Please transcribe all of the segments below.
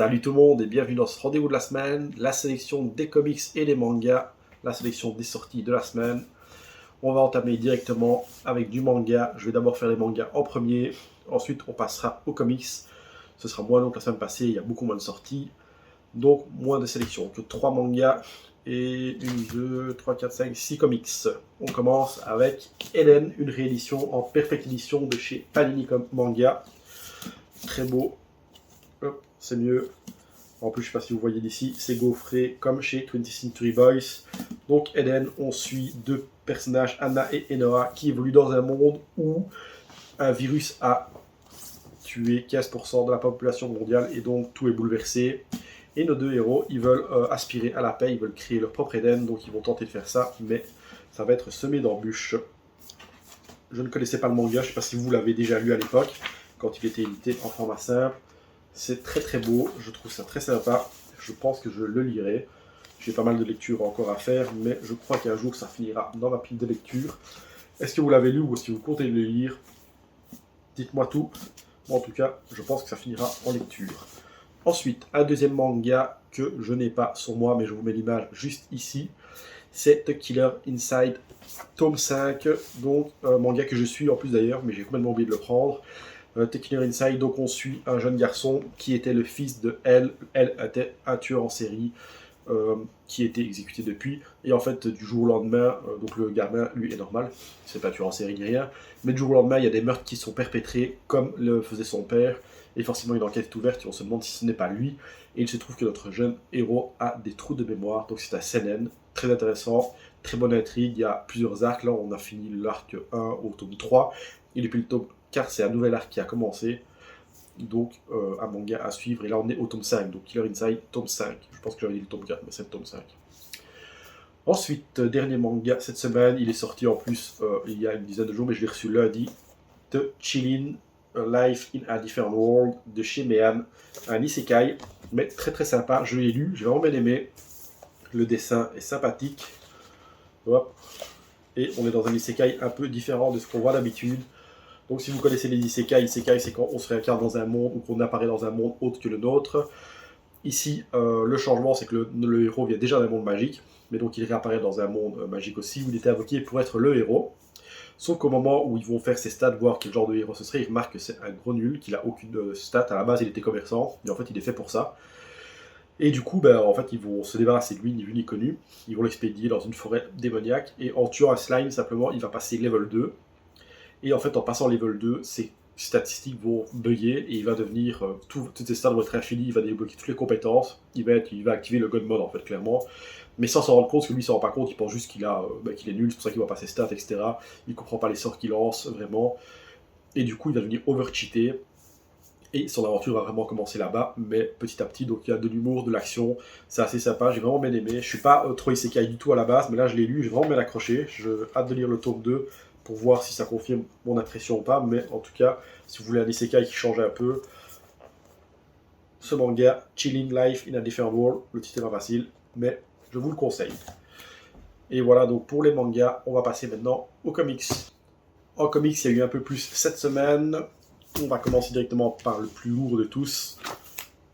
Salut tout le monde et bienvenue dans ce rendez-vous de la semaine, la sélection des comics et des mangas, la sélection des sorties de la semaine. On va entamer directement avec du manga. Je vais d'abord faire les mangas en premier, ensuite on passera aux comics. Ce sera moins long que la semaine passée, il y a beaucoup moins de sorties, donc moins de sélection que 3 mangas et 1, 2, 3, 4, 5, 6 comics. On commence avec Eden, une réédition en perfect édition de chez Panini Manga. Très beau. C'est mieux. En plus, je ne sais pas si vous voyez d'ici, c'est gaufré comme chez 20th Century Boys. Donc, Eden, on suit deux personnages, Anna et Enoa, qui évoluent dans un monde où un virus a tué 15% de la population mondiale et donc tout est bouleversé. Et nos deux héros, ils veulent aspirer à la paix, ils veulent créer leur propre Eden, donc ils vont tenter de faire ça, mais ça va être semé d'embûches. Je ne connaissais pas le manga, je ne sais pas si vous l'avez déjà lu à l'époque, quand il était édité en format simple. C'est très très beau, je trouve ça très sympa, je pense que je le lirai. J'ai pas mal de lectures encore à faire, mais je crois qu'un jour ça finira dans ma pile de lecture. Est-ce que vous l'avez lu ou est-ce que vous comptez le lire? Dites-moi tout. En tout cas, je pense que ça finira en lecture. Ensuite, un deuxième manga que je n'ai pas sur moi, mais je vous mets l'image juste ici. C'est The Killer Inside, tome 5, donc un manga que je suis en plus d'ailleurs, mais j'ai complètement oublié de le prendre. The Killer Inside, donc on suit un jeune garçon qui était le fils de Elle. Elle était un tueur en série qui était exécuté depuis. Et en fait, du jour au lendemain, donc le gamin, lui, est normal. C'est pas un tueur en série ni rien. Mais du jour au lendemain, il y a des meurtres qui sont perpétrés comme le faisait son père. Et forcément, une enquête est ouverte et on se demande si ce n'est pas lui. Et il se trouve que notre jeune héros a des trous de mémoire. Donc c'est un seinen, très intéressant, très bonne intrigue. Il y a plusieurs arcs. Là, on a fini l'arc 1 au tome 3. Et depuis le tome 4, c'est un nouvel arc qui a commencé. Donc un manga à suivre. Et là, on est au tome 5. Donc Killer Inside, tome 5. Je pense que j'avais dit le tome 4, mais c'est le tome 5. Ensuite, dernier manga cette semaine. Il est sorti en plus il y a une dizaine de jours, mais je l'ai reçu lundi. The Chillin' Life in a Different World de chez Mehan. Un isekai, mais très très sympa. Je l'ai lu, j'ai vraiment bien aimé. Le dessin est sympathique. Hop. Et on est dans un isekai un peu différent de ce qu'on voit d'habitude. Donc si vous connaissez les isekai c'est quand on se réincarne dans un monde ou qu'on apparaît dans un monde autre que le nôtre. Ici, le changement, c'est que le héros vient déjà d'un monde magique, mais donc il réapparaît dans un monde magique aussi, où il était invoqué pour être le héros. Sauf qu'au moment où ils vont faire ses stats, voir quel genre de héros ce serait, ils remarquent que c'est un gros nul, qu'il a aucune stat. À la base, il était commerçant, mais en fait, il est fait pour ça. Et du coup, en fait, ils vont se débarrasser de lui, ni vu ni connu. Ils vont l'expédier dans une forêt démoniaque, et en tuant un slime, simplement, il va passer level 2. Et en fait, en passant level 2, ses statistiques vont bugger et il va devenir. Toutes ses stats vont être infinies, il va débloquer toutes les compétences. Il va activer le God Mode, en fait, clairement. Mais sans s'en rendre compte, parce que lui, il s'en rend pas compte, il pense juste qu'il est nul, c'est pour ça qu'il voit pas ses stats, etc. Il comprend pas les sorts qu'il lance, vraiment. Et du coup, il va devenir over-cheaté. Et son aventure va vraiment commencer là-bas, mais petit à petit, donc il y a de l'humour, de l'action, c'est assez sympa, j'ai vraiment bien aimé. Je suis pas trop isekai du tout à la base, mais là je l'ai lu, j'ai vraiment bien accroché. J'ai hâte de lire le tome 2 pour voir si ça confirme mon impression ou pas, mais en tout cas, si vous voulez un isekai qui change un peu, ce manga, Chilling Life in a Different World, le titre est pas facile, mais je vous le conseille. Et voilà, donc pour les mangas, on va passer maintenant aux comics. En comics, il y a eu un peu plus cette semaine. On va commencer directement par le plus lourd de tous,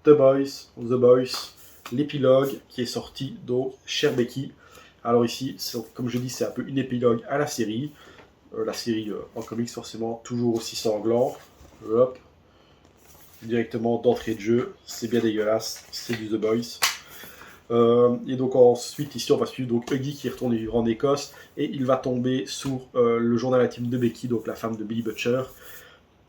The Boys, l'épilogue qui est sorti, donc Cher Becky. Alors ici, comme je dis, c'est un peu une épilogue à la série. La série en comics, forcément, toujours aussi sanglant. Hop. Directement d'entrée de jeu, c'est bien dégueulasse, c'est du The Boys. Et donc ensuite, ici, on va suivre donc Huggy qui retourne vivre en Écosse et il va tomber sur le journal intime de Becky, donc la femme de Billy Butcher.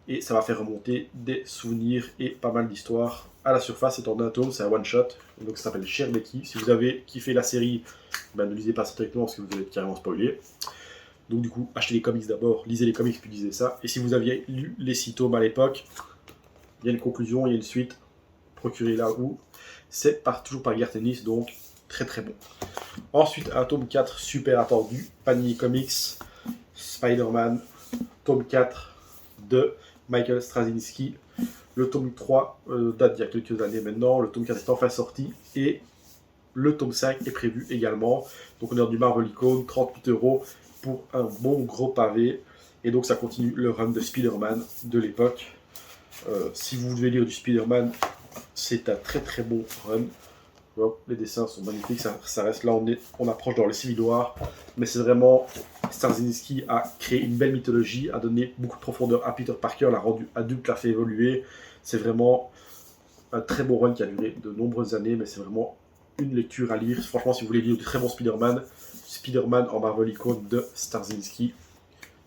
Et ça va faire remonter des souvenirs et pas mal d'histoires à la surface. C'est en un tome, c'est un one-shot. Donc ça s'appelle Cher Becky. Si vous avez kiffé la série, ne lisez pas ça directement parce que vous allez être carrément spoilé. Donc du coup, achetez les comics d'abord, lisez les comics puis lisez ça. Et si vous aviez lu les 6 tomes à l'époque, il y a une conclusion, il y a une suite. Procurez-la où. C'est toujours par Gartenis, donc très très bon. Ensuite, un tome 4 super attendu. Panini Comics, Spider-Man, tome 4 de Michael Straczynski. Le tome 3 date d'il y a quelques années maintenant. Le tome 4 est enfin sorti. Et le tome 5 est prévu également. Donc on est dans du Marvel Icon, 38€ pour un bon gros pavé. Et donc ça continue le run de Spider-Man de l'époque. Si vous devez lire du Spider-Man, c'est un très très bon run. Hop, les dessins sont magnifiques, ça reste là, on approche dans le Civil War, mais c'est vraiment, Straczynski a créé une belle mythologie, a donné beaucoup de profondeur à Peter Parker, l'a rendu adulte, l'a fait évoluer. C'est vraiment un très bon run qui a duré de nombreuses années, mais c'est vraiment une lecture à lire. Franchement, si vous voulez lire du très bon Spider-Man en Marvel Icon de Straczynski,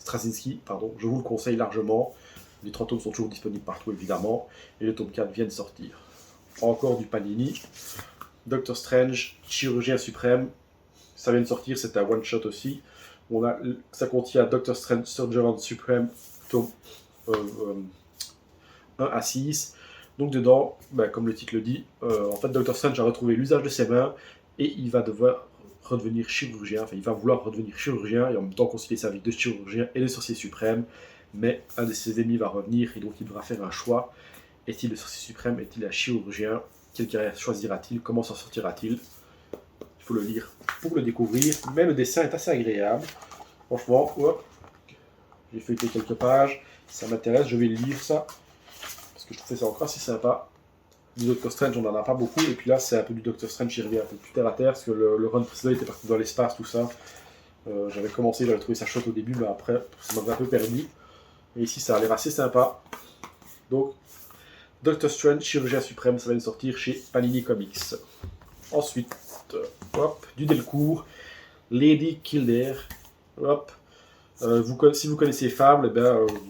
je vous le conseille largement. Les 3 tomes sont toujours disponibles partout, évidemment, et le tome 4 vient de sortir. Encore du Panini. Doctor Strange, Chirurgien Suprême, ça vient de sortir, c'est un one-shot aussi. Ça contient Doctor Strange, Surgeon Supreme, tome 1 à 6. Donc dedans, comme le titre le dit, en fait Doctor Strange a retrouvé l'usage de ses mains et il va devoir redevenir chirurgien, enfin il va vouloir redevenir chirurgien et en même temps concilier sa vie de chirurgien et de sorcier suprême, mais un de ses ennemis va revenir et donc il devra faire un choix. Est-il le sorcier suprême, est-il un chirurgien? Quelle carrière choisira-t-il? Comment s'en sortira-t-il? Il faut le lire pour le découvrir, mais le dessin est assez agréable. Franchement, j'ai feuilleté quelques pages, ça m'intéresse, je vais le lire ça, parce que je trouvais ça encore assez sympa. Du Doctor Strange, on n'en a pas beaucoup, et puis là, c'est un peu du Doctor Strange qui revient un peu plus terre à terre, parce que le run précédent était parti dans l'espace, tout ça. J'avais commencé, j'avais trouvé ça chouette au début, mais après, ça m'avait un peu perdu. Et ici, ça a l'air assez sympa. Donc, Doctor Strange, Chirurgien Suprême, ça vient de sortir chez Panini Comics. Ensuite, du Delcourt, Lady Kildare. Si vous connaissez Fable,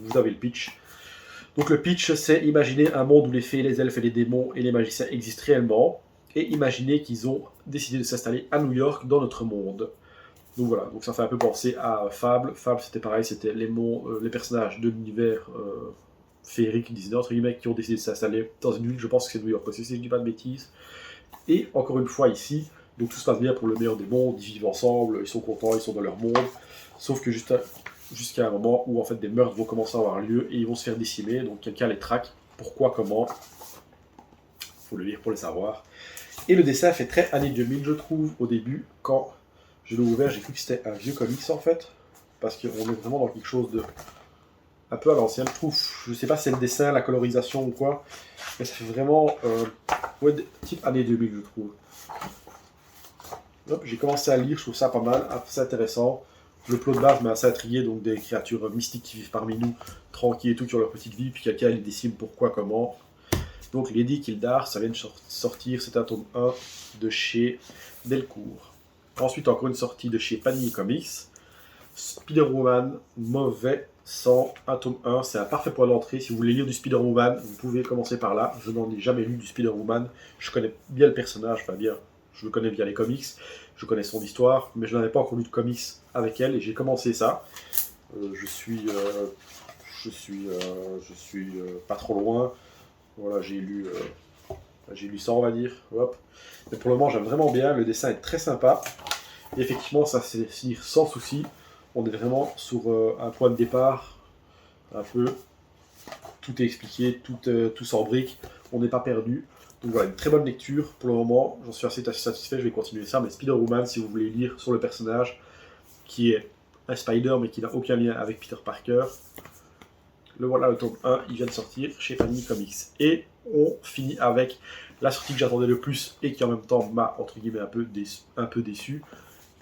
vous avez le pitch. Donc le pitch, c'est imaginer un monde où les fées, les elfes et les démons et les magiciens existent réellement, et imaginer qu'ils ont décidé de s'installer à New York dans notre monde. Donc voilà, donc ça fait un peu penser à Fable. Fable, c'était pareil, c'était les personnages de l'univers féerique, Disney, entre guillemets, qui ont décidé de s'installer dans une ville, je pense que c'est New York aussi, si je dis pas de bêtises. Et encore une fois ici, donc tout se passe bien pour le meilleur des mondes, ils vivent ensemble, ils sont contents, ils sont dans leur monde, sauf que jusqu'à un moment où en fait des meurtres vont commencer à avoir lieu et ils vont se faire décimer, donc quelqu'un les traque, pourquoi, comment, faut le lire pour le savoir. Et le dessin fait très années 2000, je trouve, au début, quand je l'ai ouvert, j'ai cru que c'était un vieux comics en fait, parce qu'on est vraiment dans quelque chose de un peu à l'ancienne, je trouve. Je sais pas si c'est le dessin, la colorisation ou quoi, mais ça fait vraiment type année 2000, je trouve. J'ai commencé à lire, je trouve ça pas mal, assez intéressant. Le plot de base m'a assez intrigué, donc des créatures mystiques qui vivent parmi nous, tranquilles et tout, qui ont leur petite vie, puis quelqu'un les décime pourquoi, comment. Donc Lady Kildare, ça vient de sortir, c'est un tome 1 de chez Delcourt. Ensuite, encore une sortie de chez Panini Comics. Spider-Woman, mauvais sang, un tome 1, c'est un parfait point d'entrée. Si vous voulez lire du Spider-Woman, vous pouvez commencer par là. Je n'en ai jamais lu du Spider-Woman. Je connais bien le personnage, enfin bien, je le connais via les comics. Je connais son histoire, mais je n'avais pas encore lu de comics avec elle et j'ai commencé ça. Je suis pas trop loin. Voilà, j'ai lu ça, on va dire. Hop. Mais pour le moment, j'aime vraiment bien. Le dessin est très sympa. Et effectivement, ça c'est lire sans souci. On est vraiment sur un point de départ. Un peu. Tout est expliqué, tout s'embrique. On n'est pas perdu. Donc voilà, une très bonne lecture pour le moment. J'en suis assez satisfait. Je vais continuer ça. Mais Spider-Woman, si vous voulez lire sur le personnage qui est un Spider mais qui n'a aucun lien avec Peter Parker. Le voilà, le tome 1, il vient de sortir chez Panini Comics. Et on finit avec la sortie que j'attendais le plus et qui en même temps m'a, entre guillemets, un peu déçu.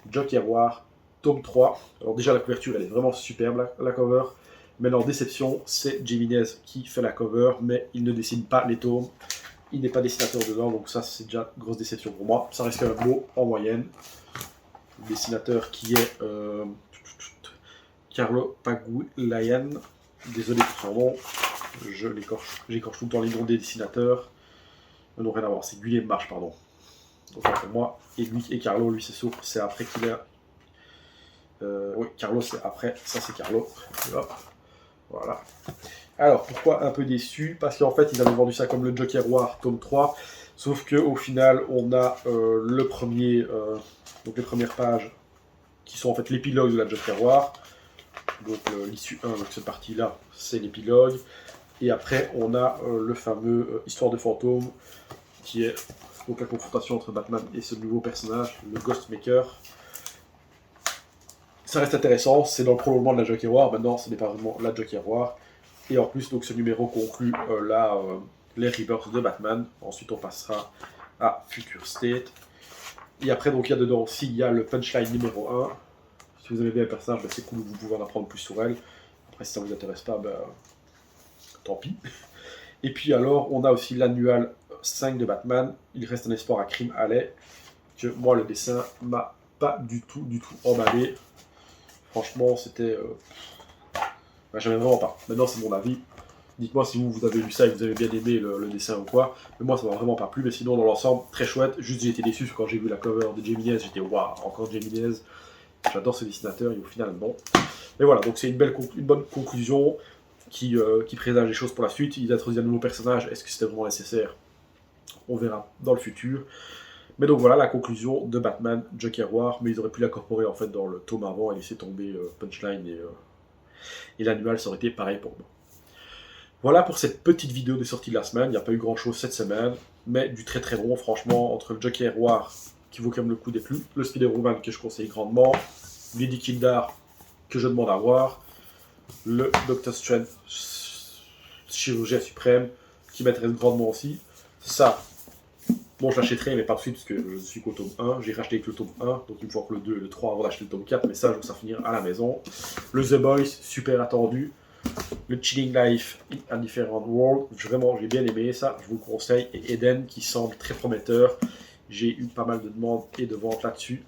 Joker War, tome 3. Alors déjà, la couverture, elle est vraiment superbe, la cover. Mais leur déception, c'est Jimenez qui fait la cover, mais il ne dessine pas les tomes. Il n'est pas dessinateur dedans, donc ça, c'est déjà une grosse déception pour moi. Ça reste quand même beau, en moyenne. Le dessinateur qui est Carlo Pagulayan. Désolé pour son nom, j'écorche tout le temps les noms des dessinateurs. Non, rien à voir, c'est Guillaume Marche, pardon. Donc pour moi, et lui et Carlo, lui c'est après qu'il a. Oui, Carlo c'est après, ça c'est Carlo. Hop. Voilà. Alors pourquoi un peu déçu? Parce qu'en fait ils avaient vendu ça comme le Joker War tome 3, sauf qu'au final on a le premier, donc les premières pages qui sont en fait l'épilogue de la Joker War. Donc l'issue 1, donc cette partie-là, c'est l'épilogue. Et après, on a le fameux Histoire de fantôme, qui est donc la confrontation entre Batman et ce nouveau personnage, le Ghostmaker. Ça reste intéressant, c'est dans le prolongement de la Joker War. Maintenant, ce n'est pas vraiment la Joker War. Et en plus, donc ce numéro conclut les Rebirth de Batman. Ensuite, on passera à Future State. Et après, donc, il y a dedans aussi, il y a le punchline numéro 1. Si vous aimez bien le personnage, ben, c'est cool, vous pouvez en apprendre plus sur elle. Après, si ça ne vous intéresse pas, ben, tant pis. Et puis alors, on a aussi l'annual 5 de Batman. Il reste un espoir à Crime Alley. Que moi, le dessin m'a pas du tout emballé. Franchement, c'était... ben, j'aimais vraiment pas. Maintenant, c'est mon avis. Dites-moi si vous avez lu ça et que vous avez bien aimé le dessin ou quoi. Mais moi, ça m'a vraiment pas plu. Mais sinon, dans l'ensemble, très chouette. Juste, j'ai été déçu quand j'ai vu la cover de Jimenez. J'étais waouh, encore Jimenez. J'adore ce dessinateur et au final, non. Mais voilà, donc c'est une bonne conclusion qui présage les choses pour la suite. Ils introduisent un nouveau personnage. Est-ce que c'était vraiment nécessaire? On verra dans le futur. Mais donc voilà la conclusion de Batman Joker War. Mais ils auraient pu l'incorporer en fait dans le tome avant et laisser tomber Punchline et l'annual, ça aurait été pareil pour moi. Voilà pour cette petite vidéo de sortie de la semaine. Il n'y a pas eu grand chose cette semaine, mais du très très bon, franchement, entre le Joker War qui vaut quand même le coup des plus, le Spider-Woman que je conseille grandement, Lady Kildare que je demande à voir, le Doctor Strange Chirurgien Suprême qui m'intéresse grandement aussi. Ça, bon, je l'achèterai, mais pas de suite parce que je suis qu'au tome 1. J'ai racheté avec le tome 1, donc il me faut que le 2 et le 3 avant d'acheter le tome 4, mais ça, je vais ça finir à la maison. Le The Boys, super attendu. Le Chilling Life in a Different World, vraiment j'ai bien aimé ça, je vous le conseille. Et Eden qui semble très prometteur, j'ai eu pas mal de demandes et de ventes là-dessus,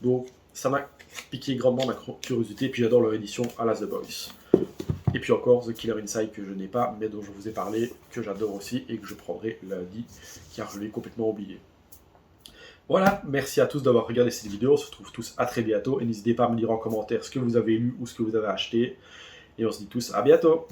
donc ça m'a piqué grandement ma curiosité. Puis j'adore leur édition à la The Boys. Et puis encore The Killer Inside que je n'ai pas mais dont je vous ai parlé, que j'adore aussi et que je prendrai lundi car je l'ai complètement oublié. Voilà, merci à tous d'avoir regardé cette vidéo, on se retrouve tous à très bientôt et n'hésitez pas à me dire en commentaire ce que vous avez lu ou ce que vous avez acheté. Et on se dit tous à bientôt.